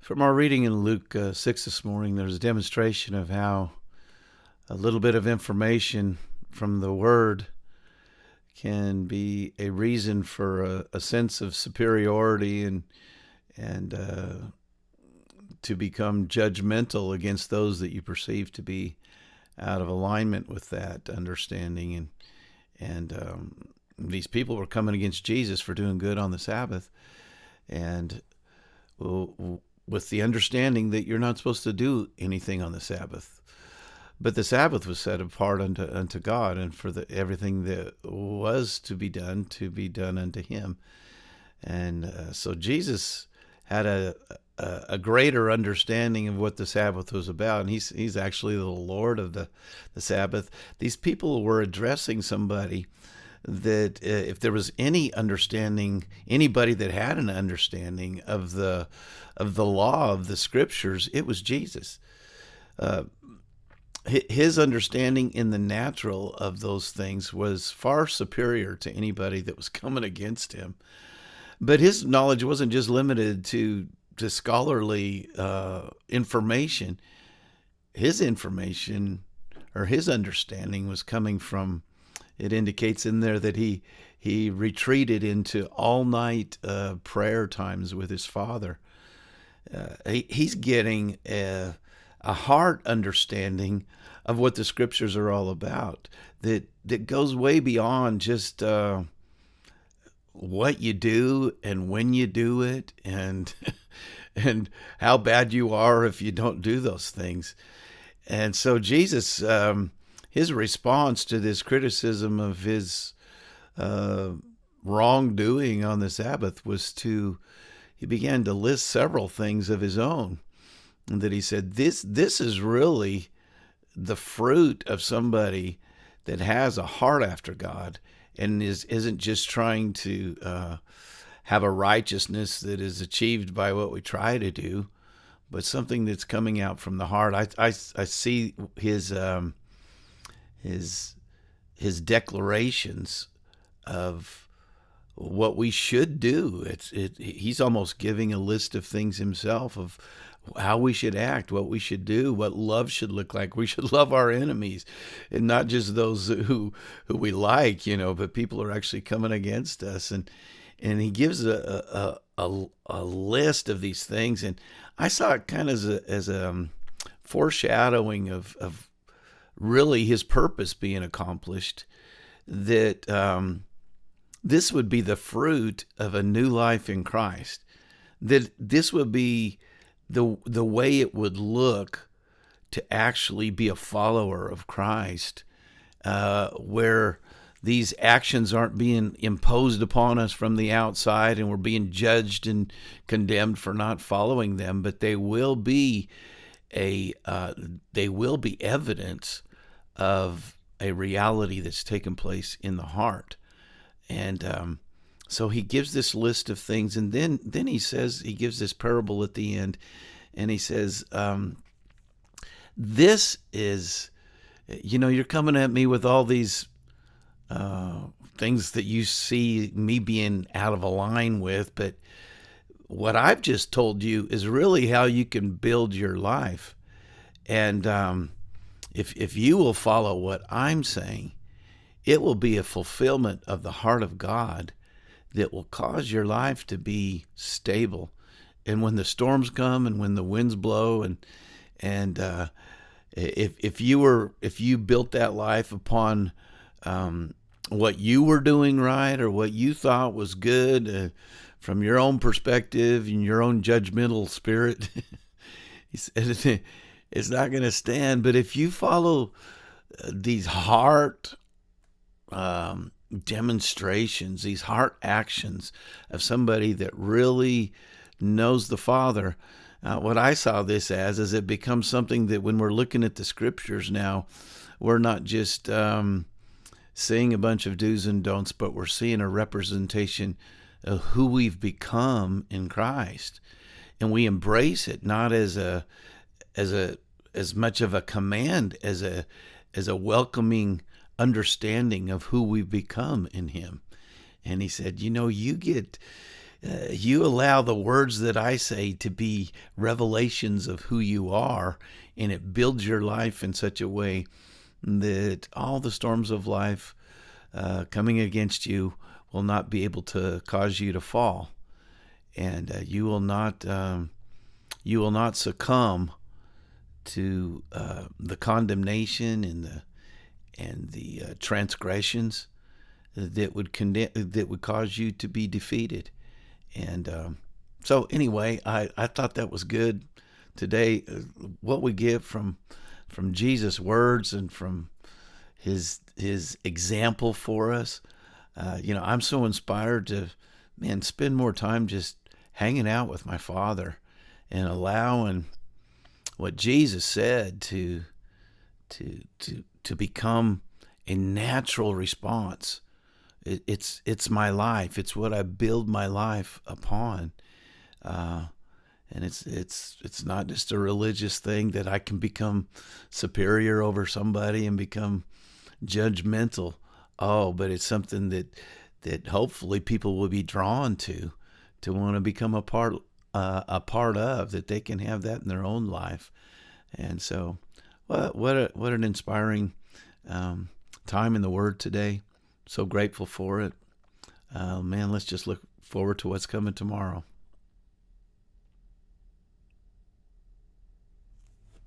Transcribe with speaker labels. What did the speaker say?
Speaker 1: From our reading in Luke 6 this morning, there's a demonstration of how a little bit of information from the Word can be a reason for a sense of superiority and to become judgmental against those that you perceive to be out of alignment with that understanding. And these people were coming against Jesus for doing good on the Sabbath, and with the understanding that you're not supposed to do anything on the Sabbath. But the Sabbath was set apart unto God, and for everything that was to be done unto Him. And so Jesus had a greater understanding of what the Sabbath was about, and he's actually the Lord of the Sabbath. These people were addressing somebody that if there was any understanding, anybody that had an understanding of the law of the Scriptures, it was Jesus. His understanding in the natural of those things was far superior to anybody that was coming against him. But his knowledge wasn't just limited to scholarly information. His information or his understanding was coming from, it indicates in there that he retreated into all-night prayer times with his Father. He's getting a heart understanding of what the Scriptures are all about that goes way beyond just what you do and when you do it and and how bad you are if you don't do those things. And so Jesus, his response to this criticism of his wrongdoing on the Sabbath he began to list several things of his own, and that he said, this is really the fruit of somebody that has a heart after God and isn't just trying to have a righteousness that is achieved by what we try to do, but something that's coming out from the heart. I see his declarations of what we should do. He's almost giving a list of things himself of how we should act, what we should do, what love should look like. We should love our enemies, and not just those who we like, but people are actually coming against us. And he gives a list of these things, and I saw it kind of as a foreshadowing of really his purpose being accomplished, that this would be the fruit of a new life in Christ, that this would be the way it would look to actually be a follower of Christ, where these actions aren't being imposed upon us from the outside and we're being judged and condemned for not following them, but they will be evidence of a reality that's taken place in the heart. And so he gives this list of things, and then he gives this parable at the end, and he says, this is, you're coming at me with all these things that you see me being out of a line with, but what I've just told you is really how you can build your life. And if you will follow what I'm saying, it will be a fulfillment of the heart of God that will cause your life to be stable. And when the storms come and when the winds blow, and if you built that life upon what you were doing right or what you thought was good from your own perspective and your own judgmental spirit, he said it's not going to stand. But if you follow these heart demonstrations, these heart actions of somebody that really knows the Father, what I saw this as is it becomes something that when we're looking at the Scriptures now, we're not just seeing a bunch of do's and don'ts, but we're seeing a representation of who we've become in Christ, and we embrace it not as much of a command as a welcoming understanding of who we've become in Him. And he said, you get You allow the words that I say to be revelations of who you are, and it builds your life in such a way that all the storms of life coming against you will not be able to cause you to fall, and you will not succumb to the condemnation and the transgressions that would cause you to be defeated. And so anyway, I thought that was good today. What we get from Jesus' words and from his example for us. I'm so inspired to, man, spend more time just hanging out with my Father and allowing what Jesus said to become a natural response. It's my life. It's what I build my life upon, and it's not just a religious thing that I can become superior over somebody and become judgmental. Oh, but it's something that hopefully people will be drawn to want to become a part of, that they can have that in their own life. And so, what an inspiring time in the Word today. So grateful for it. Man, let's just look forward to what's coming tomorrow.